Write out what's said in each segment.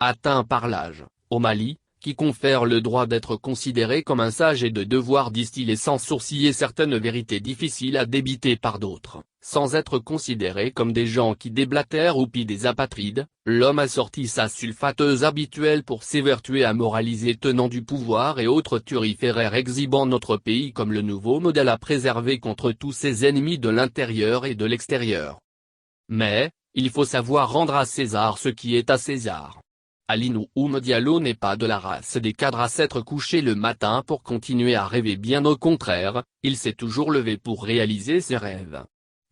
atteint par l'âge, au Mali, qui confère le droit d'être considéré comme un sage et de devoir distiller sans sourciller certaines vérités difficiles à débiter par d'autres, sans être considéré comme des gens qui déblatèrent ou pis des apatrides. L'homme a sorti sa sulfateuse habituelle pour s'évertuer à moraliser tenant du pouvoir et autres turiféraires exhibant notre pays comme le nouveau modèle à préserver contre tous ses ennemis de l'intérieur et de l'extérieur. Mais, il faut savoir rendre à César ce qui est à César. Ali Nouhoum Diallo n'est pas de la race des cadres à s'être couché le matin pour continuer à rêver, bien au contraire, il s'est toujours levé pour réaliser ses rêves.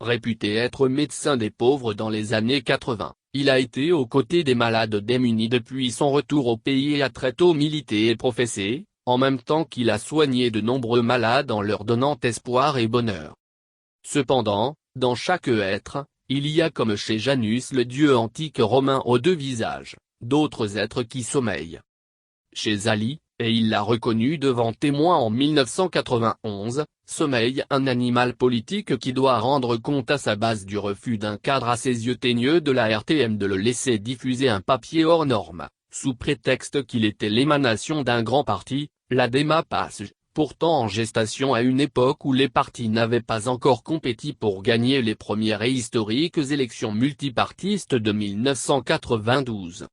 Réputé être médecin des pauvres dans les années 80, il a été aux côtés des malades démunis depuis son retour au pays et a très tôt milité et professé, en même temps qu'il a soigné de nombreux malades en leur donnant espoir et bonheur. Cependant, dans chaque être, il y a comme chez Janus le dieu antique romain aux deux visages, d'autres êtres qui sommeillent. Chez Ali, et il l'a reconnu devant témoins en 1991, sommeille un animal politique qui doit rendre compte à sa base du refus d'un cadre à ses yeux teigneux de la RTM de le laisser diffuser un papier hors norme, sous prétexte qu'il était l'émanation d'un grand parti, la Démapage, pourtant en gestation à une époque où les partis n'avaient pas encore compéti pour gagner les premières et historiques élections multipartistes de 1992.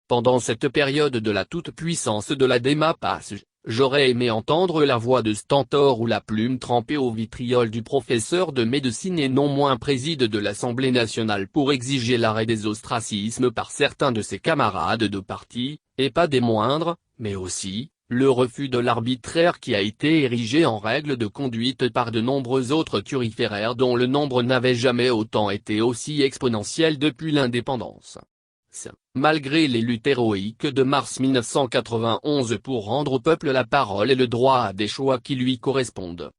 Pendant cette période de la toute-puissance de la Démapage, j'aurais aimé entendre la voix de Stentor ou la plume trempée au vitriol du professeur de médecine et non moins préside de l'Assemblée nationale pour exiger l'arrêt des ostracismes par certains de ses camarades de parti, et pas des moindres, mais aussi, le refus de l'arbitraire qui a été érigé en règle de conduite par de nombreux autres turiféraires dont le nombre n'avait jamais autant été aussi exponentiel depuis l'indépendance. Malgré les luttes héroïques de mars 1991 pour rendre au peuple la parole et le droit à des choix qui lui correspondent.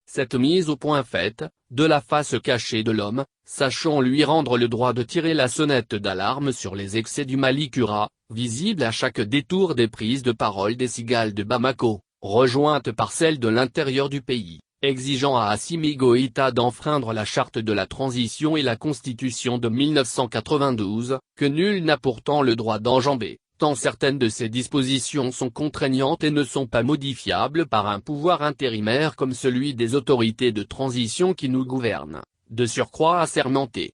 Cette mise au point faite, de la face cachée de l'homme, sachant lui rendre le droit de tirer la sonnette d'alarme sur les excès du Mali Kura, visible à chaque détour des prises de parole des cigales de Bamako, rejointes par celles de l'intérieur du pays, exigeant à Assimi Goïta d'enfreindre la charte de la transition et la constitution de 1992, que nul n'a pourtant le droit d'enjamber, tant certaines de ces dispositions sont contraignantes et ne sont pas modifiables par un pouvoir intérimaire comme celui des autorités de transition qui nous gouvernent, de surcroît assermentés.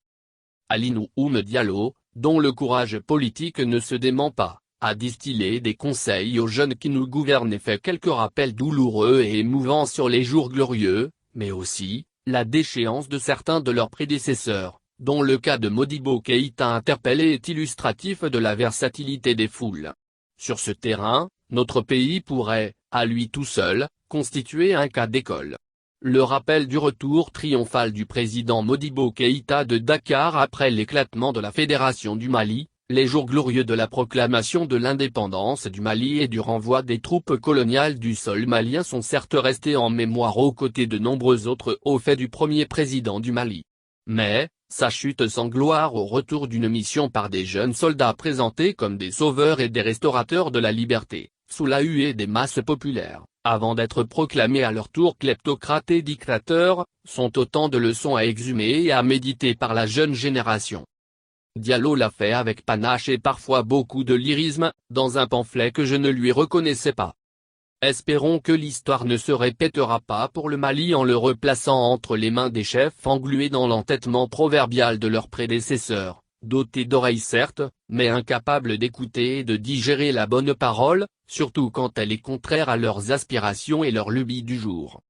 Ali Nouhoum Diallo, dont le courage politique ne se dément pas, a distillé des conseils aux jeunes qui nous gouvernent et fait quelques rappels douloureux et émouvants sur les jours glorieux, mais aussi, la déchéance de certains de leurs prédécesseurs, dont le cas de Modibo Keïta interpellé est illustratif de la versatilité des foules. Sur ce terrain, notre pays pourrait, à lui tout seul, constituer un cas d'école. Le rappel du retour triomphal du président Modibo Keïta de Dakar après l'éclatement de la Fédération du Mali, les jours glorieux de la proclamation de l'indépendance du Mali et du renvoi des troupes coloniales du sol malien sont certes restés en mémoire aux côtés de nombreux autres hauts faits du premier président du Mali. Mais, sa chute sans gloire au retour d'une mission par des jeunes soldats présentés comme des sauveurs et des restaurateurs de la liberté, sous la huée des masses populaires, avant d'être proclamés à leur tour kleptocrates et dictateurs, sont autant de leçons à exhumer et à méditer par la jeune génération. Diallo l'a fait avec panache et parfois beaucoup de lyrisme, dans un pamphlet que je ne lui reconnaissais pas. Espérons que l'histoire ne se répétera pas pour le Mali en le replaçant entre les mains des chefs englués dans l'entêtement proverbial de leurs prédécesseurs, dotés d'oreilles certes, mais incapables d'écouter et de digérer la bonne parole, surtout quand elle est contraire à leurs aspirations et leurs lubies du jour.